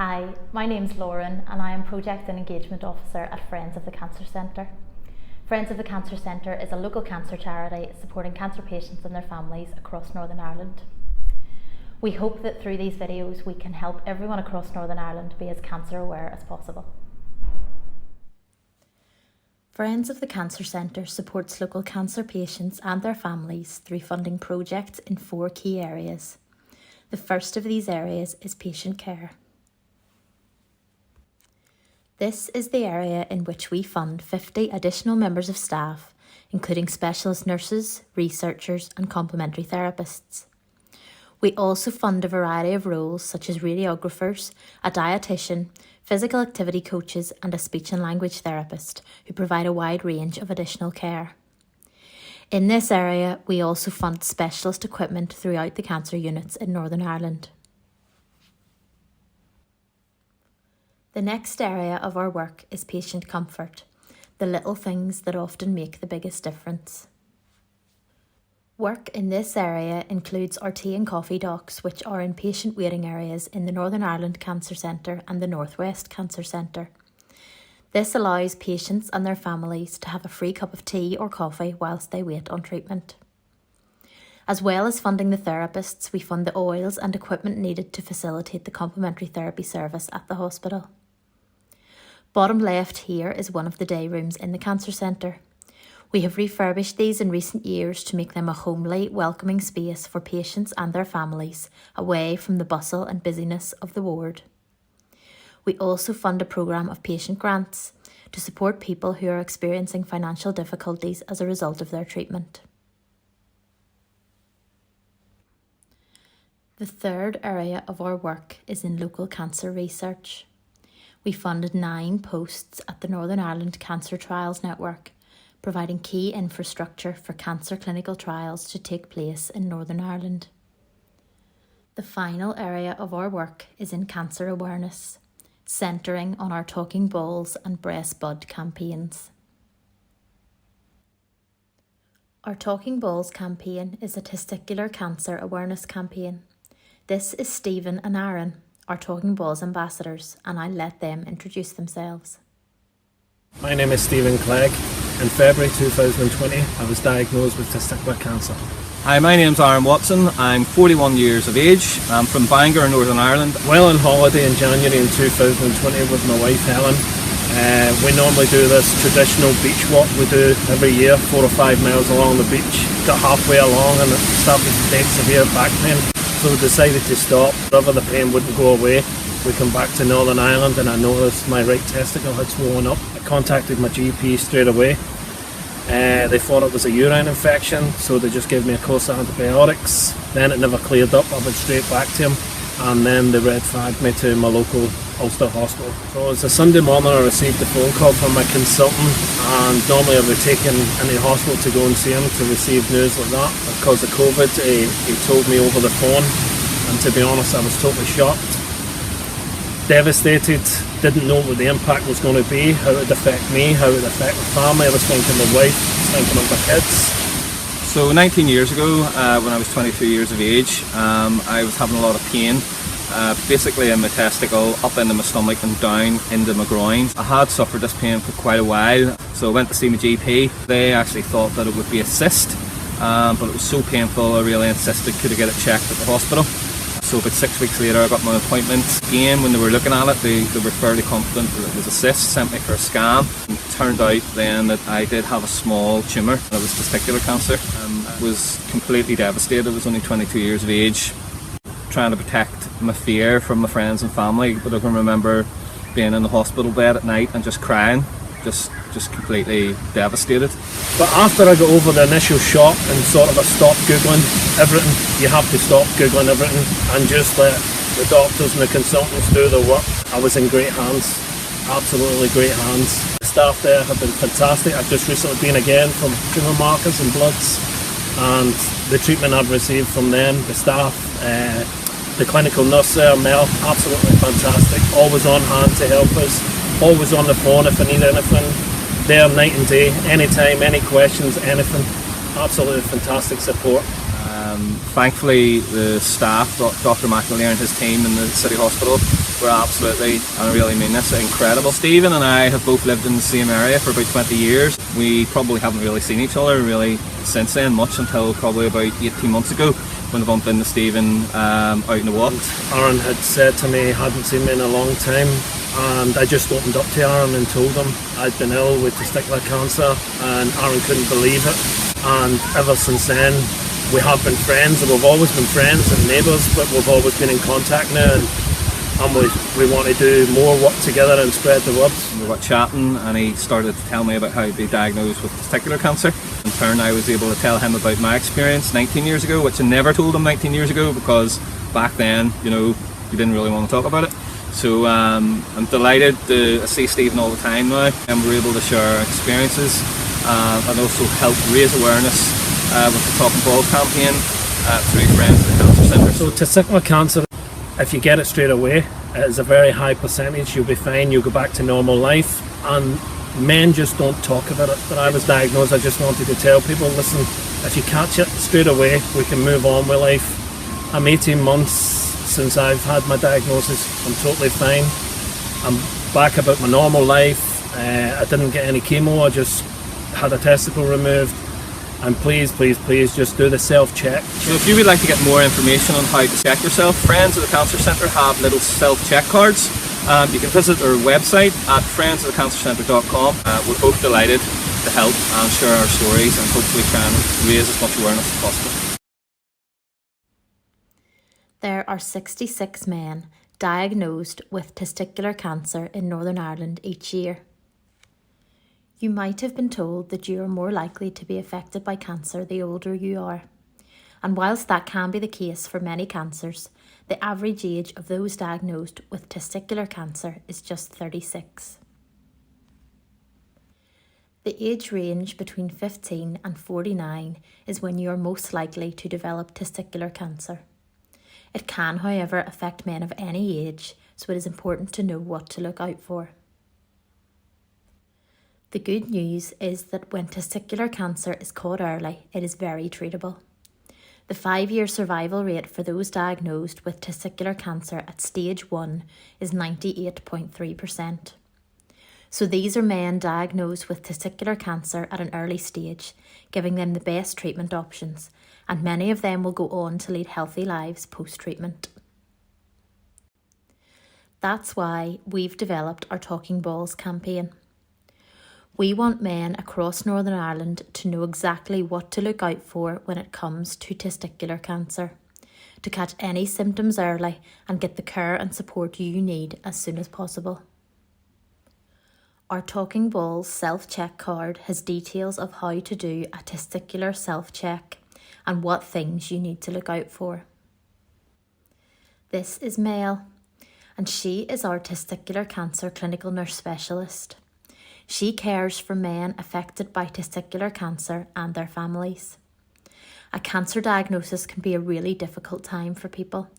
Hi, my name's Lauren and I am Project and Engagement Officer at Friends of the Cancer Centre. Friends of the Cancer Centre is a local cancer charity supporting cancer patients and their families across Northern Ireland. We hope that through these videos we can help everyone across Northern Ireland be as cancer aware as possible. Friends of the Cancer Centre supports local cancer patients and their families through funding projects in 4 key areas. The first of these areas is patient care. This is the area in which we fund 50 additional members of staff, including specialist nurses, researchers and complementary therapists. We also fund a variety of roles such as radiographers, a dietitian, physical activity coaches and a speech and language therapist who provide a wide range of additional care. In this area, we also fund specialist equipment throughout the cancer units in Northern Ireland. The next area of our work is patient comfort, the little things that often make the biggest difference. Work in this area includes our tea and coffee docks, which are in patient waiting areas in the Northern Ireland Cancer Centre and the North West Cancer Centre. This allows patients and their families to have a free cup of tea or coffee whilst they wait on treatment. As well as funding the therapists, we fund the oils and equipment needed to facilitate the complementary therapy service at the hospital. Bottom left here is one of the day rooms in the Cancer Centre. We have refurbished these in recent years to make them a homely, welcoming space for patients and their families, away from the bustle and busyness of the ward. We also fund a programme of patient grants to support people who are experiencing financial difficulties as a result of their treatment. The third area of our work is in local cancer research. We funded 9 posts at the Northern Ireland Cancer Trials Network, providing key infrastructure for cancer clinical trials to take place in Northern Ireland. The final area of our work is in cancer awareness, centering on our Talking Balls and Breast Bud campaigns. Our Talking Balls campaign is a testicular cancer awareness campaign. This is Stephen and Aaron, our Talking Balls ambassadors, and I'll let them introduce themselves. My name is Stephen Clegg. In February 2020, I was diagnosed with testicular cancer. Hi, my name's Aaron Watson. I'm 41 years of age. I'm from Bangor, Northern Ireland. Well, on holiday in January in 2020 with my wife Helen. We normally do this traditional beach walk we do every year, 4 or 5 miles along the beach. Got halfway along and it started to take severe back pain. So we decided to stop. Whenever the pain wouldn't go away, we come back to Northern Ireland and I noticed my right testicle had swollen up. I contacted my GP straight away. They thought it was a urine infection, so they just gave me a course of antibiotics. Then it never cleared up. I went straight back to him, and then they red flagged me to my local Ulster hospital. So it was a Sunday morning I received a phone call from my consultant, and normally I would be taken into the hospital to go and see him to receive news like that. Because of COVID, he told me over the phone, and to be honest, I was totally shocked. Devastated, didn't know what the impact was going to be, how it would affect me, how it would affect my family. I was thinking of my wife, I was thinking of my kids. So 19 years ago, when I was 22 years of age, I was having a lot of pain, basically in my testicle, up into my stomach and down into my groins. I had suffered this pain for quite a while, so I went to see my GP. They actually thought that it would be a cyst, but it was so painful I really insisted could I get it checked at the hospital. So about 6 weeks later I got my appointment. Again, when they were looking at it, they were fairly confident that it was a cyst, sent me for a scan. And it turned out then that I did have a small tumour, and it was testicular cancer. I was completely devastated. I was only 22 years of age, trying to protect my fear from my friends and family, but I can remember being in the hospital bed at night and just crying, just completely devastated. But after I got over the initial shock and sort of I stopped Googling everything, you have to stop Googling everything and just let the doctors and the consultants do their work. I was in great hands, absolutely great hands. The staff there have been fantastic. I've just recently been again from tumour markers and bloods, and the treatment I've received from them, the staff, the clinical nurse there, Mel, absolutely fantastic. Always on hand to help us, always on the phone if I need anything. There night and day, anytime, any questions, anything. Absolutely fantastic support. Thankfully, the staff, Dr. McNamara and his team in the City Hospital, were absolutely, and I really mean this, incredible. Stephen and I have both lived in the same area for about 20 years. We probably haven't really seen each other really since then much, until probably about 18 months ago when I bumped into Stephen out in the walk. Aaron had said to me he hadn't seen me in a long time, and I just opened up to Aaron and told him I'd been ill with testicular cancer, and Aaron couldn't believe it. And ever since then we have been friends, and we've always been friends and neighbours, but we've always been in contact now, and we want to do more work together and spread the word. We got chatting and he started to tell me about how he'd be diagnosed with testicular cancer. In turn, I was able to tell him about my experience 19 years ago, which I never told him 19 years ago, because back then, you didn't really want to talk about it. So I'm delighted to see Stephen all the time now, and we're able to share our experiences and also help raise awareness with the Talking Balls campaign through Friends of the Cancer Centre. So testicular cancer, if you get it straight away, it is a very high percentage. You'll be fine, you'll go back to normal life, and men just don't talk about it. When I was diagnosed, I just wanted to tell people, listen, if you catch it straight away, we can move on with life. I'm 18 months since I've had my diagnosis. I'm totally fine. I'm back about my normal life. I didn't get any chemo, I just had a testicle removed. And please just do the self-check. So if you would like to get more information on how to check yourself, Friends of the Cancer Centre have little self-check cards. You can visit their website at friendsofthecancercentre.com. We're both delighted to help and share our stories, and hopefully try and raise as much awareness as possible. There are 66 men diagnosed with testicular cancer in Northern Ireland each year. You might have been told that you are more likely to be affected by cancer the older you are. And whilst that can be the case for many cancers, the average age of those diagnosed with testicular cancer is just 36. The age range between 15 and 49 is when you are most likely to develop testicular cancer. It can, however, affect men of any age, so it is important to know what to look out for. The good news is that when testicular cancer is caught early, it is very treatable. The 5-year survival rate for those diagnosed with testicular cancer at stage 1 is 98.3%. So these are men diagnosed with testicular cancer at an early stage, giving them the best treatment options, and many of them will go on to lead healthy lives post-treatment. That's why we've developed our Talking Balls campaign. We want men across Northern Ireland to know exactly what to look out for when it comes to testicular cancer, to catch any symptoms early and get the care and support you need as soon as possible. Our Talking Balls self-check card has details of how to do a testicular self-check and what things you need to look out for. This is Mel, and she is our testicular cancer clinical nurse specialist. She cares for men affected by testicular cancer and their families. A cancer diagnosis can be a really difficult time for people,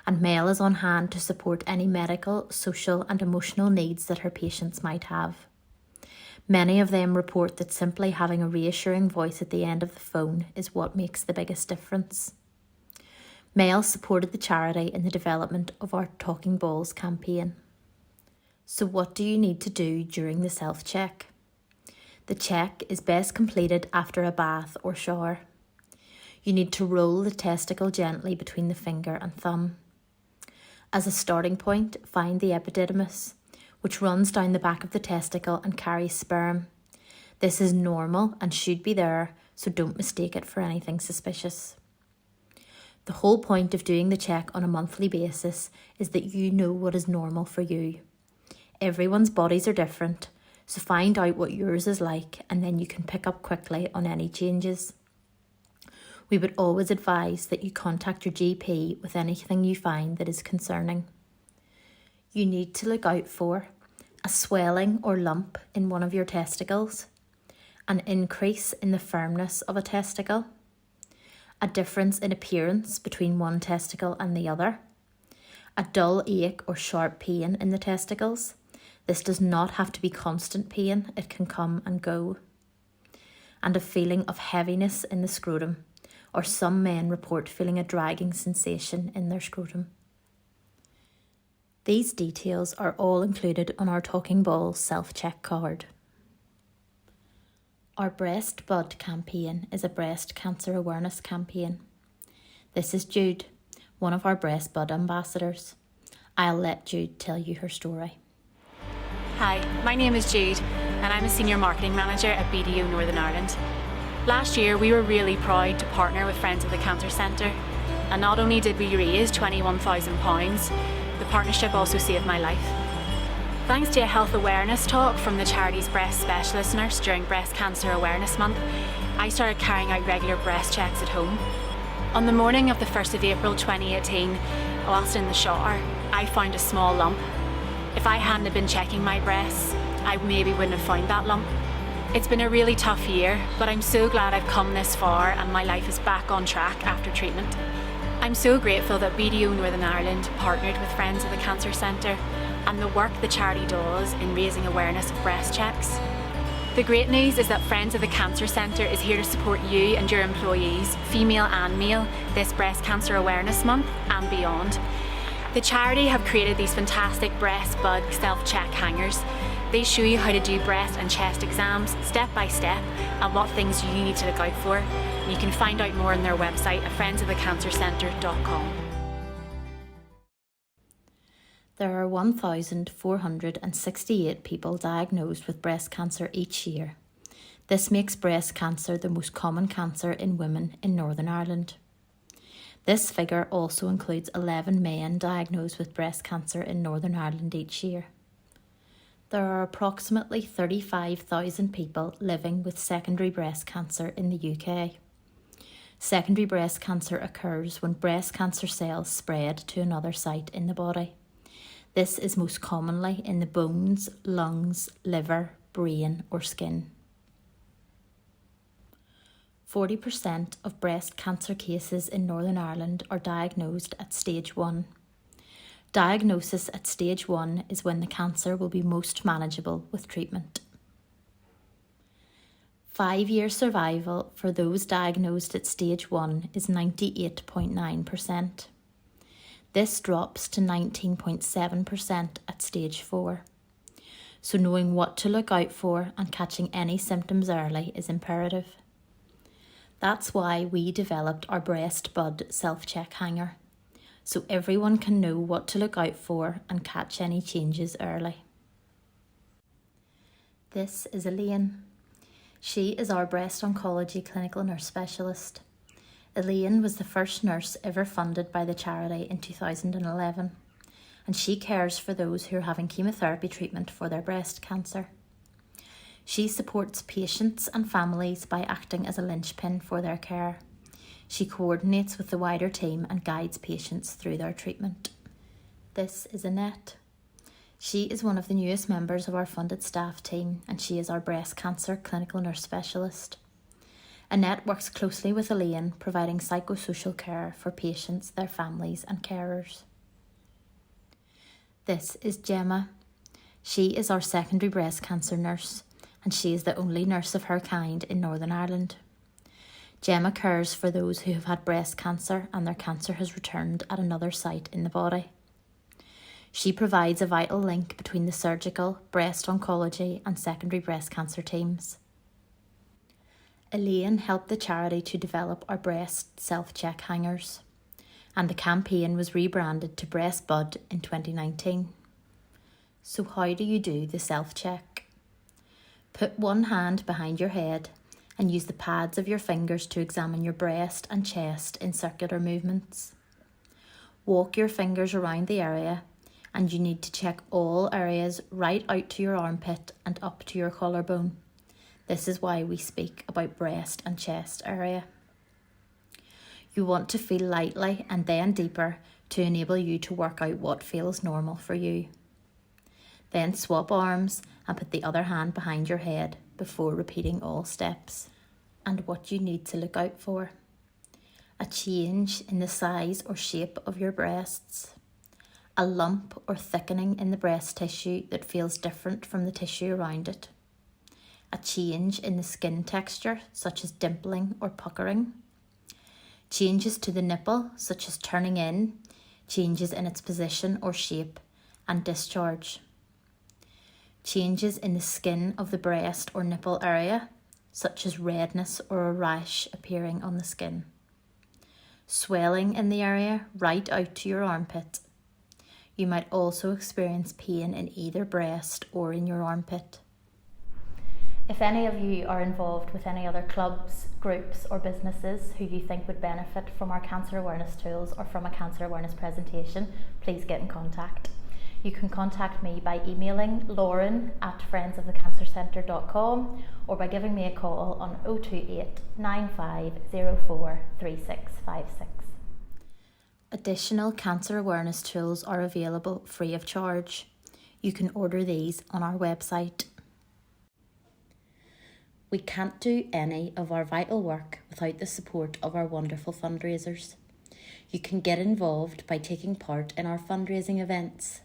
and Mel is on hand to support any medical, social and emotional needs that her patients might have. Many of them report that simply having a reassuring voice at the end of the phone is what makes the biggest difference. Mel supported the charity in the development of our Talking Balls campaign. So what do you need to do during the self-check? The check is best completed after a bath or shower. You need to roll the testicle gently between the finger and thumb. As a starting point, find the epididymis, which runs down the back of the testicle and carries sperm. This is normal and should be there, so don't mistake it for anything suspicious. The whole point of doing the check on a monthly basis is that you know what is normal for you. Everyone's bodies are different, so find out what yours is like and then you can pick up quickly on any changes. We would always advise that you contact your GP with anything you find that is concerning. You need to look out for a swelling or lump in one of your testicles, an increase in the firmness of a testicle, a difference in appearance between one testicle and the other, a dull ache or sharp pain in the testicles. This does not have to be constant pain, it can come and go. And a feeling of heaviness in the scrotum, or some men report feeling a dragging sensation in their scrotum. These details are all included on our Talking Balls self-check card. Our Breast Bud campaign is a breast cancer awareness campaign. This is Jude, one of our Breast Bud ambassadors. I'll let Jude tell you her story. Hi, my name is Jude and I'm a Senior Marketing Manager at BDO Northern Ireland. Last year we were really proud to partner with Friends of the Cancer Centre, and not only did we raise £21,000, the partnership also saved my life. Thanks to a health awareness talk from the charity's breast specialist nurse during Breast Cancer Awareness Month, I started carrying out regular breast checks at home. On the morning of the 1st of April 2018, whilst in the shower, I found a small lump. If I hadn't have been checking my breasts, I maybe wouldn't have found that lump. It's been a really tough year, but I'm so glad I've come this far and my life is back on track after treatment. I'm so grateful that BDO Northern Ireland partnered with Friends of the Cancer Centre and the work the charity does in raising awareness of breast checks. The great news is that Friends of the Cancer Centre is here to support you and your employees, female and male, this Breast Cancer Awareness Month and beyond. The charity have created these fantastic Breast Bud self-check hangers. They show you how to do breast and chest exams step by step and what things you need to look out for. You can find out more on their website at friendsofthecancercentre.com. There are 1,468 people diagnosed with breast cancer each year. This makes breast cancer the most common cancer in women in Northern Ireland. This figure also includes 11 men diagnosed with breast cancer in Northern Ireland each year. There are approximately 35,000 people living with secondary breast cancer in the UK. Secondary breast cancer occurs when breast cancer cells spread to another site in the body. This is most commonly in the bones, lungs, liver, brain or skin. 40% of breast cancer cases in Northern Ireland are diagnosed at stage 1. Diagnosis at stage 1 is when the cancer will be most manageable with treatment. 5-year survival for those diagnosed at stage 1 is 98.9%. This drops to 19.7% at stage 4. So knowing what to look out for and catching any symptoms early is imperative. That's why we developed our Breast Bud self-check hanger, so everyone can know what to look out for and catch any changes early. This is Elaine. She is our breast oncology clinical nurse specialist. Elaine was the first nurse ever funded by the charity in 2011, and she cares for those who are having chemotherapy treatment for their breast cancer. She supports patients and families by acting as a linchpin for their care. She coordinates with the wider team and guides patients through their treatment. This is Annette. She is one of the newest members of our funded staff team, and she is our breast cancer clinical nurse specialist. Annette works closely with Elaine, providing psychosocial care for patients, their families and carers. This is Gemma. She is our secondary breast cancer nurse, and she is the only nurse of her kind in Northern Ireland. Gemma cares for those who have had breast cancer and their cancer has returned at another site in the body. She provides a vital link between the surgical, breast oncology and secondary breast cancer teams. Elaine helped the charity to develop our breast self-check hangers, and the campaign was rebranded to Breast Bud in 2019. So how do you do the self-check? Put one hand behind your head and use the pads of your fingers to examine your breast and chest in circular movements. Walk your fingers around the area, and you need to check all areas right out to your armpit and up to your collarbone. This is why we speak about breast and chest area. You want to feel lightly and then deeper to enable you to work out what feels normal for you. Then swap arms and put the other hand behind your head before repeating all steps. And what you need to look out for: a change in the size or shape of your breasts, a lump or thickening in the breast tissue that feels different from the tissue around it, a change in the skin texture such as dimpling or puckering, changes to the nipple, such as turning in, changes in its position or shape, and discharge. Changes in the skin of the breast or nipple area, such as redness or a rash appearing on the skin. Swelling in the area right out to your armpit. You might also experience pain in either breast or in your armpit. If any of you are involved with any other clubs, groups or businesses who you think would benefit from our cancer awareness tools or from a cancer awareness presentation, please get in contact. You can contact me by emailing lauren@friendsofthecancercentre.com or by giving me a call on 028 9504 3656. Additional cancer awareness tools are available free of charge. You can order these on our website. We can't do any of our vital work without the support of our wonderful fundraisers. You can get involved by taking part in our fundraising events.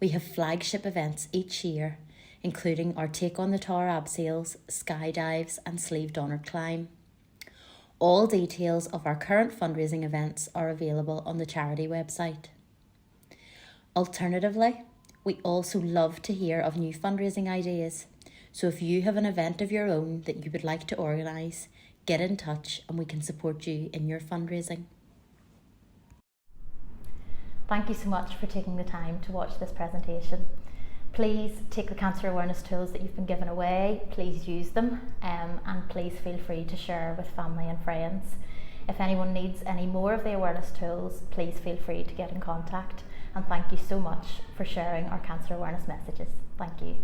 We have flagship events each year, including our Take on the Tower abseils, skydives and sleeved honoured climb. All details of our current fundraising events are available on the charity website. Alternatively, we also love to hear of new fundraising ideas. So if you have an event of your own that you would like to organise, get in touch and we can support you in your fundraising. Thank you so much for taking the time to watch this presentation. Please take the cancer awareness tools that you've been given away, please use them, and please feel free to share with family and friends. If anyone needs any more of the awareness tools, please feel free to get in contact, and thank you so much for sharing our cancer awareness messages. Thank you.